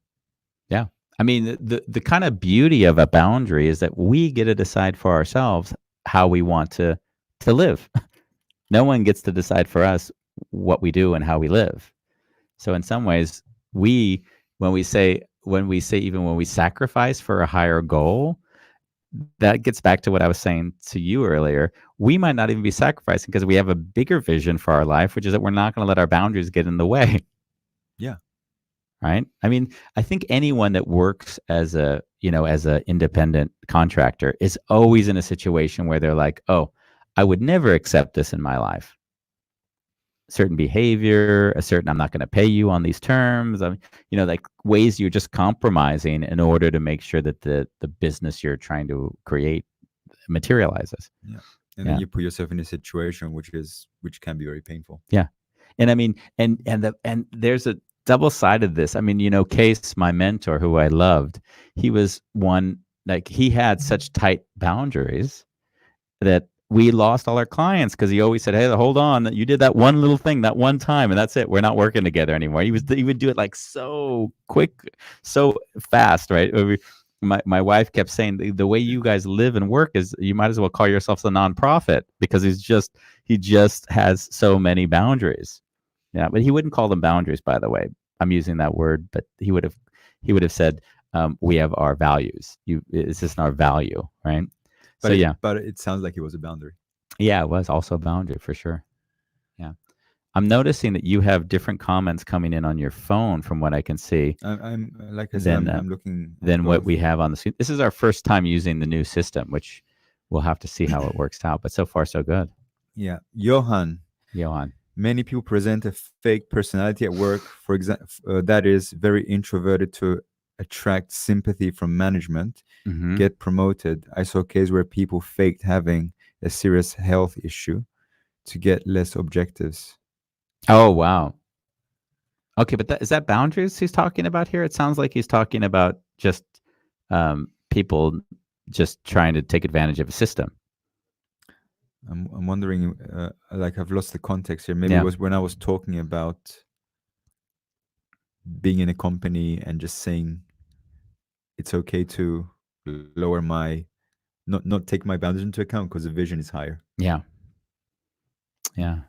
Yeah. I mean, the kind of beauty of a boundary is that we get to decide for ourselves how we want to live. No one gets to decide for us what we do and how we live. So in some ways, we when we say even when we sacrifice for a higher goal, that gets back to what I was saying to you earlier. We might not even be sacrificing because we have a bigger vision for our life, which is that we're not going to let our boundaries get in the way. Yeah. Right? I mean, I think anyone that works as a independent contractor is always in a situation where they're like, "Oh, I would never accept this in my life. Certain behavior, a certain I'm not going to pay you on these terms." Like ways you're just compromising in order to make sure that the business you're trying to create materializes. Yeah. And then Yeah. you put yourself in a situation which can be very painful. Yeah. And I mean, and there's a double side of this. I mean, Case, my mentor, who I loved, he was one, like he had such tight boundaries that we lost all our clients because he always said, "Hey, hold on, you did that one little thing that one time, and that's it. We're not working together anymore." He would do it like so quick, so fast, right? My wife kept saying the way you guys live and work is you might as well call yourselves a nonprofit because he just has so many boundaries. Yeah, but he wouldn't call them boundaries, by the way. I'm using that word, but he would have said, "We have our values. It's just our value, right?" So yeah, But it sounds like it was a boundary. yeah, it was also a boundary for sure. Yeah, I'm noticing that you have different comments coming in on your phone, from what I can see, I'm like I said, than I'm looking at than what both. we have on the screen. This is our first time using the new system, which we'll have to see how it works out. But so far, so good. Yeah. Johan, Johan. many people present a fake personality at work, for example, that is very introverted to attract sympathy from management, Hmm. get promoted. I saw a case where people faked having a serious health issue to get less objectives. Oh wow. Okay, but is that boundaries he's talking about here? It sounds like he's talking about just people just trying to take advantage of a system. I'm wondering, like I've lost the context here. Maybe it Yeah. was when I was talking about being in a company and just saying it's okay to lower my not take my boundaries into account because the vision is higher. Yeah. Yeah.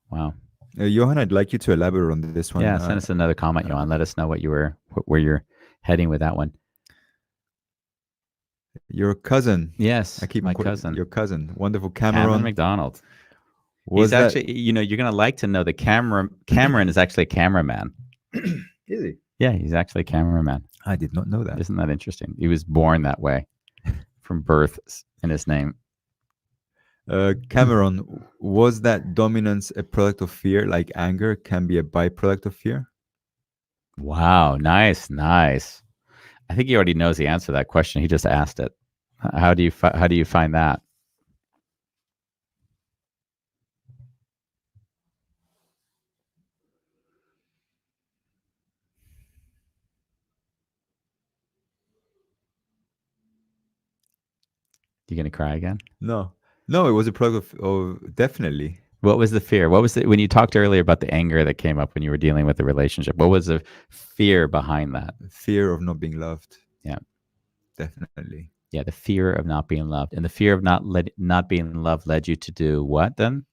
Wow. Johan, I'd like you to elaborate on this one. Yeah. Send us another comment, Johan. Let us know where you're heading with that one. Your cousin, Yes, I keep my calling cousin, your cousin, wonderful Cameron Cameron. McDonald. Was He's that actually, you're gonna like to know that Cameron is actually a cameraman. is he? Yeah, he's actually a cameraman. I did not know that. Isn't that interesting? He was born that way from birth in his name. Cameron, was that dominance a product of fear, like anger can be a byproduct of fear? Wow, nice, nice. I think he already knows the answer to that question. He just asked it. How do you find that? You gonna cry again? No, no, it was a product of definitely What was the fear? What was it when you talked earlier about the anger that came up when you were dealing with the relationship? What was the fear behind that? fear of not being loved. Yeah, Definitely. yeah, the fear of not being loved, and the fear of not being loved led you to do what then?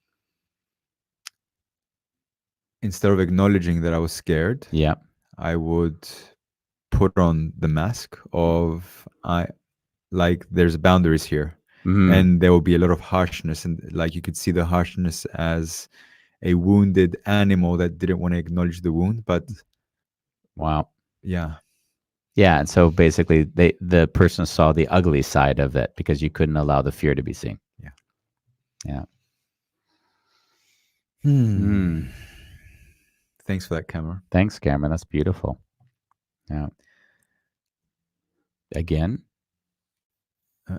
Instead of acknowledging that I was scared, Yeah. I would put on the mask of I like there's boundaries here. Mm. And there will be a lot of harshness, and like you could see the harshness as a wounded animal that didn't want to acknowledge the wound. But Wow. yeah, Yeah, and so basically, the person saw the ugly side of it because you couldn't allow the fear to be seen. yeah. Yeah. Hmm. Mm. Thanks for that, Cameron. Thanks, Cameron. That's beautiful. Yeah. Again.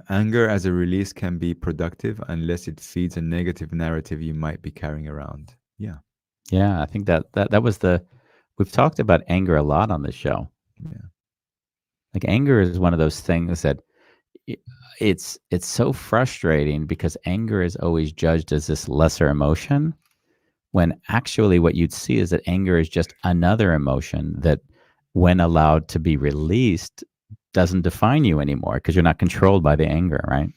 Anger as a release can be productive unless it feeds a negative narrative you might be carrying around. Yeah. Yeah, I think that was the. We've talked about anger a lot on this show. Yeah. Like anger is one of those things that i- it's so frustrating because anger is always judged as this lesser emotion, when actually what you'd see is that anger is just another emotion that when allowed to be released, doesn't define you anymore because you're not controlled by the anger, right?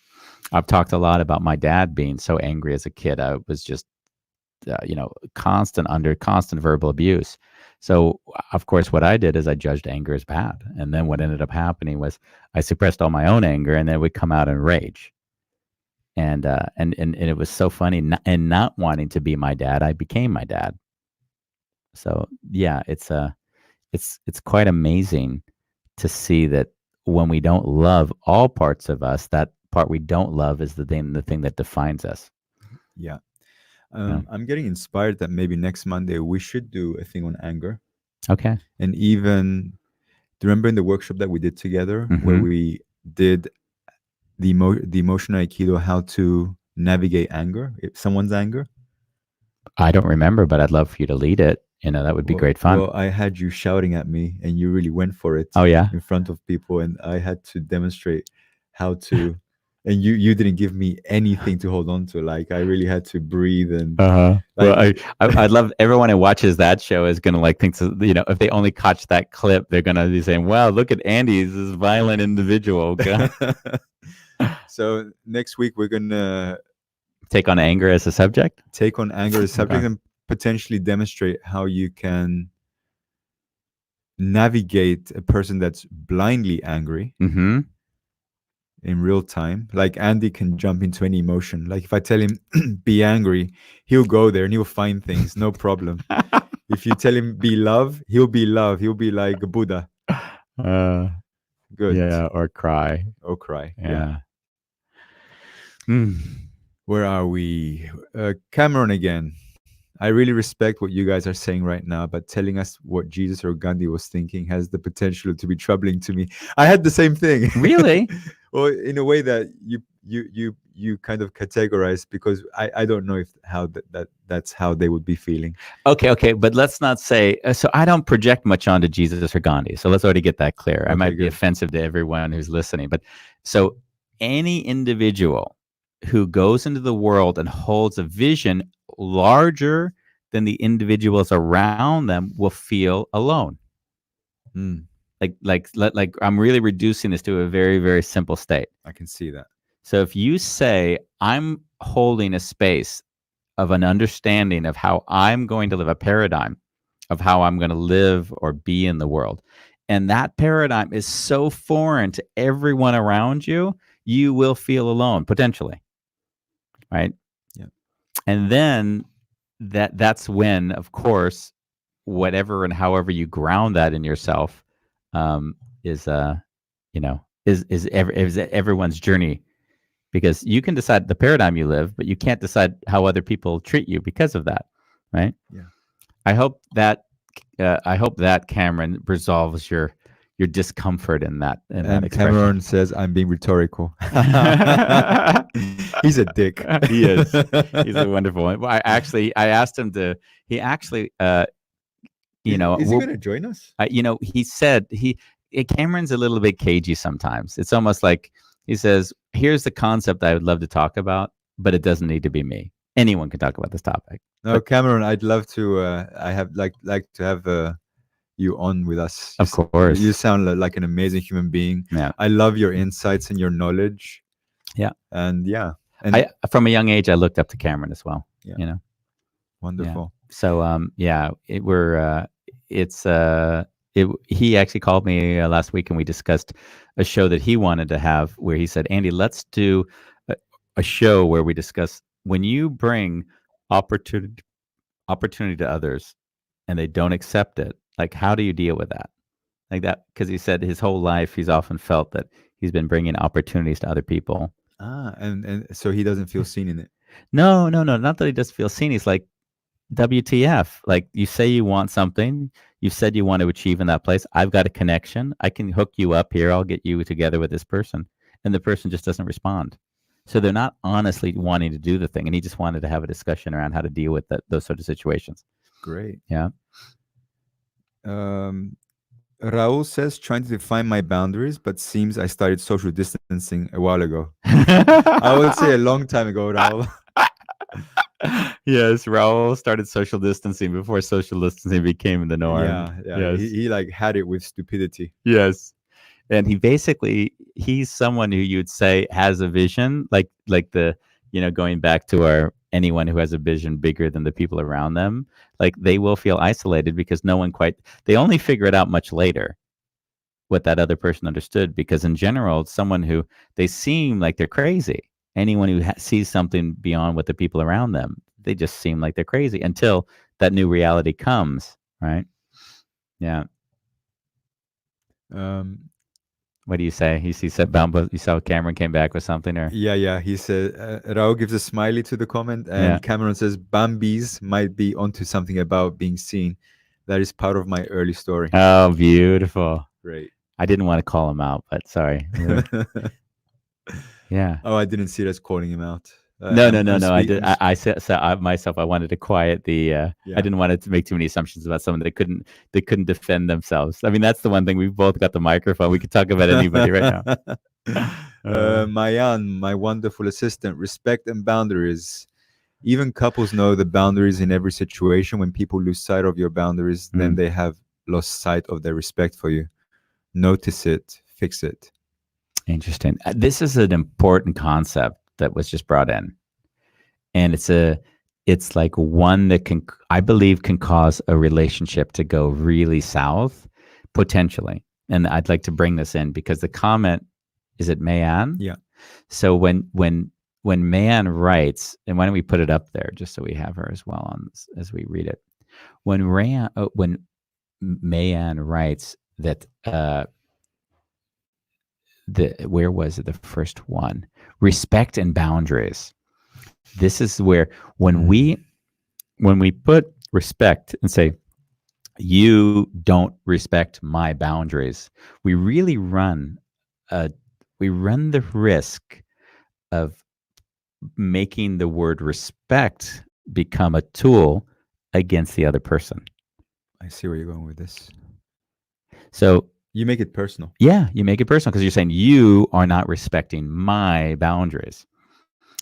I've talked a lot about my dad being so angry as a kid. I was just, under constant verbal abuse. So, of course, what I did is I judged anger as bad. And then what ended up happening was I suppressed all my own anger and then it would come out in rage. And it was so funny. And not wanting to be my dad, I became my dad. So, yeah, it's quite amazing to see that when we don't love all parts of us, that part we don't love is the thing that defines us. Yeah. Yeah. I'm getting inspired that maybe next Monday we should do a thing on anger. Okay. And even, do you remember in the workshop that we did together where Mm-hmm. we did the emotional aikido, how to navigate anger, if someone's anger? I don't remember, but I'd love for you to lead it. That would be great fun. Well, I had you shouting at me and you really went for it. Oh, yeah? In front of people, and I had to demonstrate how to, and you didn't give me anything to hold on to. Like, I really had to breathe and Uh-huh. Well, like, I'd love everyone who watches that show is going to think, so, if they only catch that clip, they're going to be saying, wow, look at Andy, he's this violent individual. So next week we're gonna Take on anger as a subject. take on anger as a subject Okay. and potentially demonstrate how you can navigate a person that's blindly angry Mm-hmm. in real time. Like, Andy can jump into any emotion. Like, if I tell him be angry, he'll go there and he'll find things, no problem. If you tell him be love, he'll be love. He'll be like a Buddha. Good. Yeah, or cry. Or cry. Yeah. Mm. Where are we? Cameron again. I really respect what you guys are saying right now, but telling us what Jesus or Gandhi was thinking has the potential to be troubling to me. I had the same thing. Really? Well, in a way that you kind of categorize, because I don't know if how that's how they would be feeling. Okay, but let's not say. So I don't project much onto Jesus or Gandhi. So let's already get that clear. I might be offensive to everyone who's listening, but so any individual who goes into the world and holds a vision larger than the individuals around them will feel alone. Mm, Like I'm really reducing this to a very, very simple state. I can see that. So if you say, I'm holding a space of an understanding of how I'm going to live, a paradigm of how I'm going to live or be in the world, and that paradigm is so foreign to everyone around you, you will feel alone, potentially. Right? Yeah. And then that's when, of course, whatever and however you ground that in yourself is everyone's journey, because you can decide the paradigm you live, but you can't decide how other people treat you because of that, right? Yeah. I hope that Cameron resolves your discomfort in that. And Cameron says I'm being rhetorical. He's a dick. He is. He's a wonderful one. I asked him to. He actually, is he going to join us? He said Cameron's a little bit cagey sometimes. It's almost like he says, "Here's the concept I would love to talk about, but it doesn't need to be me. Anyone can talk about this topic." No, Cameron, I'd love to. I have like to have you on with us. Of course. You sound like an amazing human being. Yeah. I love your insights and your knowledge. Yeah. And from a young age, I looked up to Cameron as well. Yeah. Wonderful. Yeah. So he actually called me last week and we discussed a show that he wanted to have where he said, Andy, let's do a show where we discuss when you bring opportunity to others and they don't accept it, like, how do you deal with that? Like that, because he said his whole life he's often felt that he's been bringing opportunities to other people. And so he doesn't feel seen in it. No, not that he doesn't feel seen. He's like, WTF? Like, you say you want something, you said you want to achieve in that place. I've got a connection. I can hook you up here. I'll get you together with this person. And the person just doesn't respond. So they're not honestly wanting to do the thing. And he just wanted to have a discussion around how to deal with those sort of situations. Great. Yeah. Raul says, trying to define my boundaries, but seems I started social distancing a while ago. I would say a long time ago, Raul. Yes, Raul started social distancing before social distancing became the norm. Yeah. Yes. He like had it with stupidity. Yes. And he's someone who you'd say has a vision, like going back to our anyone who has a vision bigger than the people around them, like they will feel isolated because no one quite they only figure it out much later what that other person understood, because in general it's someone who they seem like they're crazy. Anyone who sees something beyond what the people around them, they just seem like they're crazy until that new reality comes, right? Yeah. Um, What do you say? You said Bambos, you saw Cameron came back with something, or yeah. He said Rao gives a smiley to the comment, yeah. and Cameron says Bambi's might be onto something about being seen. That is part of my early story. Oh, beautiful. Great. I didn't want to call him out, but sorry. Yeah. Oh, I didn't see it as calling him out. No, no, no, no. I did. I'm I said so. I myself. I wanted to quiet the. I yeah. didn't want it to make too many assumptions about someone that couldn't defend themselves. I mean, that's the one thing we've both got the microphone. We could talk about anybody right now. Mayan, my wonderful assistant, respect and boundaries. Even couples know the boundaries in every situation. When people lose sight of your boundaries, then Mm, they have lost sight of their respect for you. Notice it, fix it. interesting. This is an important concept that was just brought in, and it's like one that can, I believe, can cause a relationship to go really south potentially. And I'd like to bring this in because the comment is it Mayan? Yeah. So when Mayan writes, and why don't we put it up there just so we have her as well on this, as we read it. When Mayan writes that where was it, the first one? Respect and boundaries. This is where when we put respect and say you don't respect my boundaries, we really run the risk of making the word respect become a tool against the other person. I see where you're going with this. So You make it personal. yeah, you make it personal because you're saying you are not respecting my boundaries,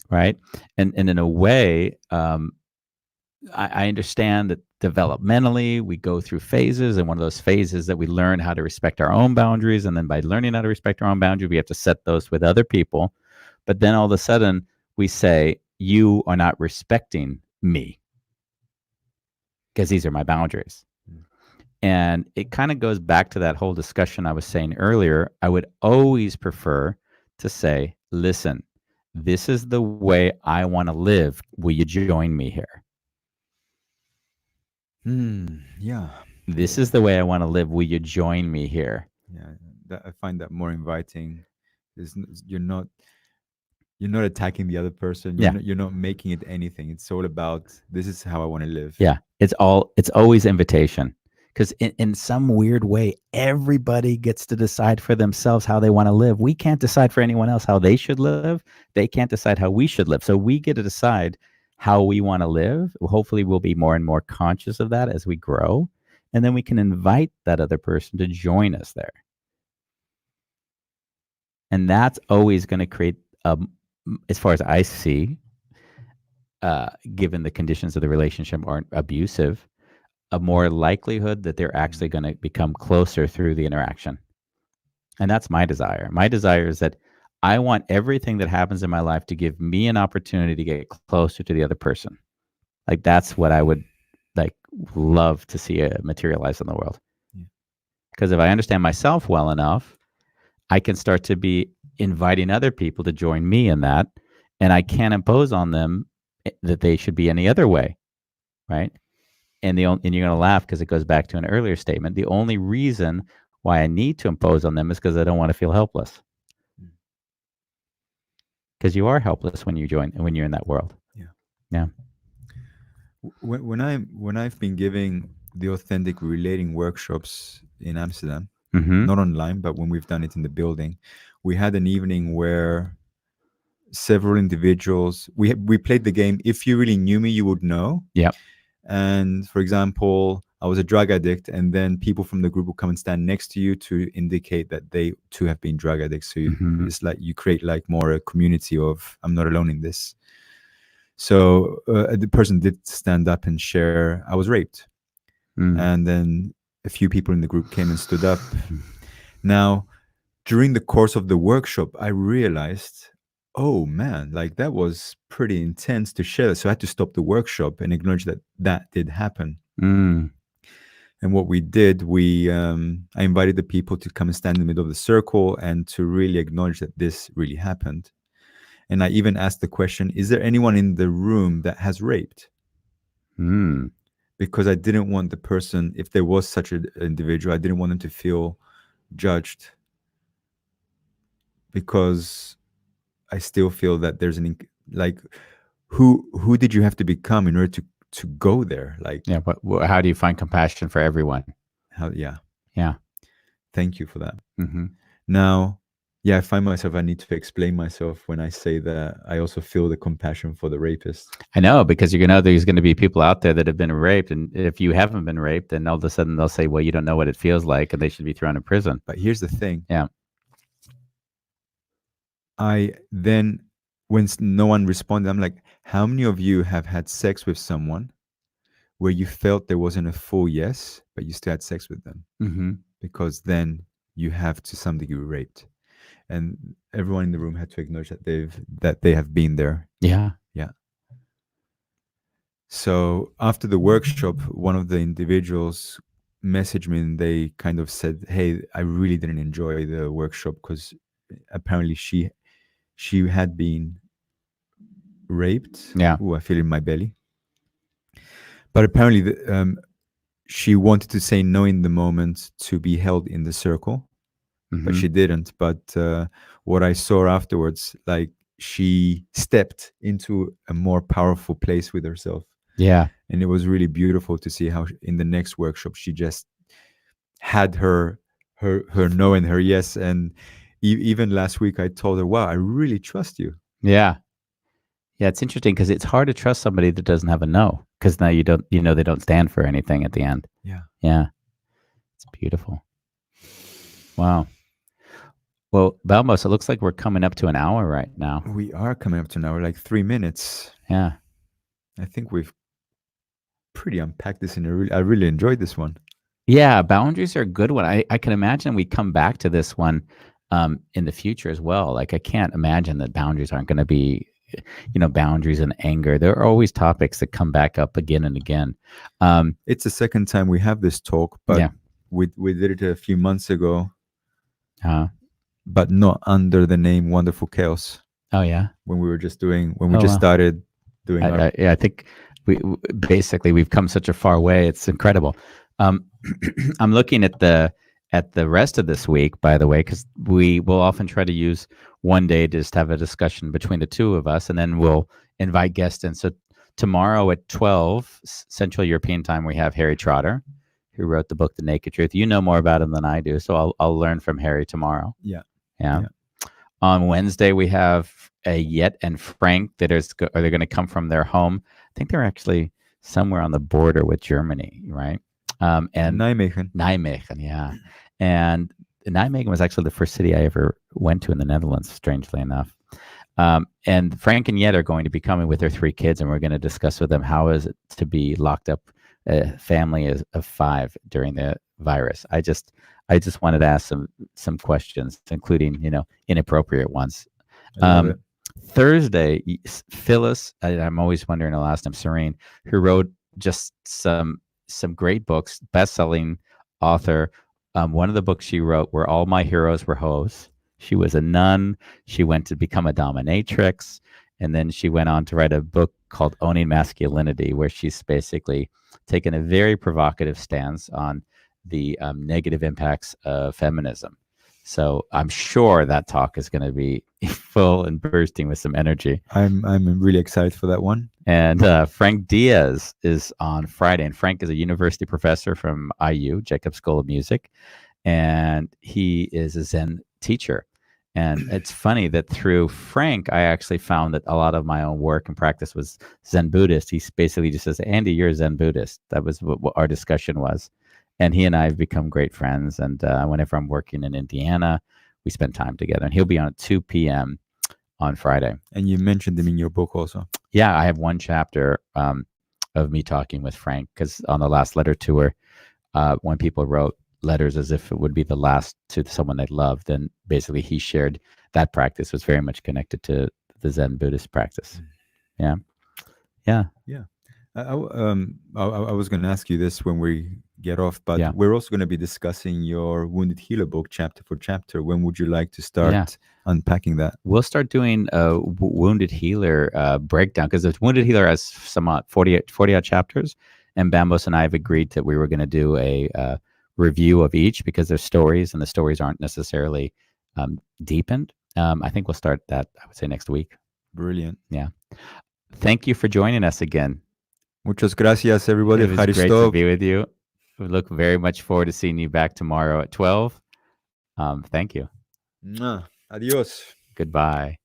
right? And in a way, I understand that developmentally we go through phases, and one of those phases that we learn how to respect our own boundaries, and then by learning how to respect our own boundaries, we have to set those with other people. But then all of a sudden we say, you are not respecting me because these are my boundaries. And it kind of goes back to that whole discussion I was saying earlier. I would always prefer to say, listen, this is the way I want to live. Will you join me here? Yeah. This is the way I want to live. Will you join me here? Yeah. I find that more inviting. You're not attacking the other person. Yeah. You're not making it anything. It's all about this is how I want to live. Yeah. It's always invitation. Because in some weird way, everybody gets to decide for themselves how they want to live. We can't decide for anyone else how they should live. They can't decide how we should live. So we get to decide how we want to live. Hopefully, we'll be more and more conscious of that as we grow. And then we can invite that other person to join us there. And that's always going to create, as far as I see, given the conditions of the relationship aren't abusive, a more likelihood that they're actually going to become closer through the interaction. And that's my desire. My desire is that I want everything that happens in my life to give me an opportunity to get closer to the other person. Like that's what I would like love to see materialize in the world. Because if I understand myself well enough, I can start to be inviting other people to join me in that, and I can't impose on them that they should be any other way, right? And you're going to laugh because it goes back to an earlier statement. The only reason why I need to impose on them is because I don't want to feel helpless. Because you are helpless when you're in that world. Yeah. When I've been giving the authentic relating workshops in Amsterdam, not online, but when we've done it in the building, we had an evening where several individuals we played the game. If you really knew me, you would know. Yeah. And for example, I was a drug addict, and then people from the group will come and stand next to you to indicate that they too have been drug addicts. So it's like you create like more a community of I'm not alone in this. So the person did stand up and share, I was raped. Mm. And then a few people in the group came and stood up. Now, during the course of the workshop, I realized, oh man, like that was pretty intense to share. So I had to stop the workshop and acknowledge that that did happen. Mm. And what we did, I invited the people to come and stand in the middle of the circle and to really acknowledge that this really happened. And I even asked the question, is there anyone in the room that has raped? Mm. Because I didn't want the person, if there was such an individual, I didn't want them to feel judged, because I still feel that there's like, who did you have to become in order to go there? Like, Yeah. How do you find compassion for everyone? how? Yeah, Yeah. thank you for that. Mm-hmm. Now, yeah, I find myself, I need to explain myself when I say that I also feel the compassion for the rapist. I know, because you know there's going to be people out there that have been raped, and if you haven't been raped, then all of a sudden they'll say, "Well, you don't know what it feels like," and they should be thrown in prison. But here's the thing. Yeah. I then, when no one responded, I'm like, how many of you have had sex with someone where you felt there wasn't a full yes, but you still had sex with them? Mm-hmm. Because then you have to some degree raped. And everyone in the room had to acknowledge that they have been there. Yeah. Yeah. So after the workshop, one of the individuals messaged me and they kind of said, hey, I really didn't enjoy the workshop because apparently she had been raped. Yeah. Ooh, I feel it in my belly. But apparently she wanted to say no in the moment to be held in the circle, but Mm-hmm. she didn't. But what I saw afterwards, like, she stepped into a more powerful place with herself. Yeah. And it was really beautiful to see how in the next workshop she just had her no and her yes. And even last week I told her, wow, I really trust you. Yeah. Yeah. It's interesting because it's hard to trust somebody that doesn't have a no, because now you know, they don't stand for anything at the end. Yeah. Yeah. It's beautiful. Wow. Well, Bambos, it looks like we're coming up to an hour right now. We are coming up to an hour, like 3 minutes. Yeah. I think we've pretty unpacked this I really enjoyed this one. Yeah, boundaries are a good one. I can imagine we come back to this one in the future as well. Like, I can't imagine that boundaries aren't going to be, boundaries and anger. There are always topics that come back up again and again. It's the second time we have this talk, but Yeah. we did it a few months ago, Uh, but not under the name Wonderful Chaos. oh yeah. When we just wow. started doing Yeah, I think basically we've come such a far way. It's incredible. I'm looking at the rest of this week, by the way, because we will often try to use one day to just have a discussion between the two of us, and then we'll invite guests in. So tomorrow at 12 Central European time, we have Harry Trotter, who wrote the book The Naked Truth. You know more about him than I do, so I'll learn from Harry tomorrow. Yeah. On Wednesday, we have Yet and Frank they're going to come from their home. I think they're actually somewhere on the border with Germany, right? And Nijmegen. Yeah. And Nijmegen was actually the first city I ever went to in the Netherlands, strangely enough. And Frank and Yet are going to be coming with their 3 kids, and we're going to discuss with them how is it to be locked up, a family of 5 during the virus. I just wanted to ask some questions, including inappropriate ones. Thursday, Phyllis, I'm always wondering her last name, Serene, who wrote just some great books, best-selling author. One of the books she wrote were All My Heroes Were Hoes. She was a nun. She went to become a dominatrix, and then she went on to write a book called Owning Masculinity, where she's basically taken a very provocative stance on the negative impacts of feminism. So I'm sure that talk is going to be full and bursting with some energy. I'm really excited for that one. And Frank Diaz is on Friday. And Frank is a university professor from IU, Jacob School of Music. And he is a Zen teacher. And it's funny that through Frank, I actually found that a lot of my own work and practice was Zen Buddhist. He basically just says, Andy, you're a Zen Buddhist. That was what our discussion was. And he and I have become great friends. And whenever I'm working in Indiana, we spend time together. And he'll be on at 2 p.m. on Friday. And you mentioned them in your book also. Yeah, I have one chapter of me talking with Frank, because on the last letter tour, when people wrote letters as if it would be the last to someone they loved, then basically he shared that practice was very much connected to the Zen Buddhist practice. Yeah. Yeah. Yeah. I was going to ask you this when we get off, but Yeah. we're also going to be discussing your Wounded Healer book chapter for chapter. When would you like to Yeah. start unpacking that? We'll start doing a Wounded Healer breakdown, because the Wounded Healer has some 40 odd chapters, and Bambos and I have agreed that we were going to do a review of each, because they're stories and the stories aren't necessarily deepened. I think we'll start that, I would say, next week. Brilliant. Yeah. Thank you for joining us again. Muchas gracias, everybody. It was great to be with you. We look very much forward to seeing you back tomorrow at 12. Thank you. Adios. Goodbye.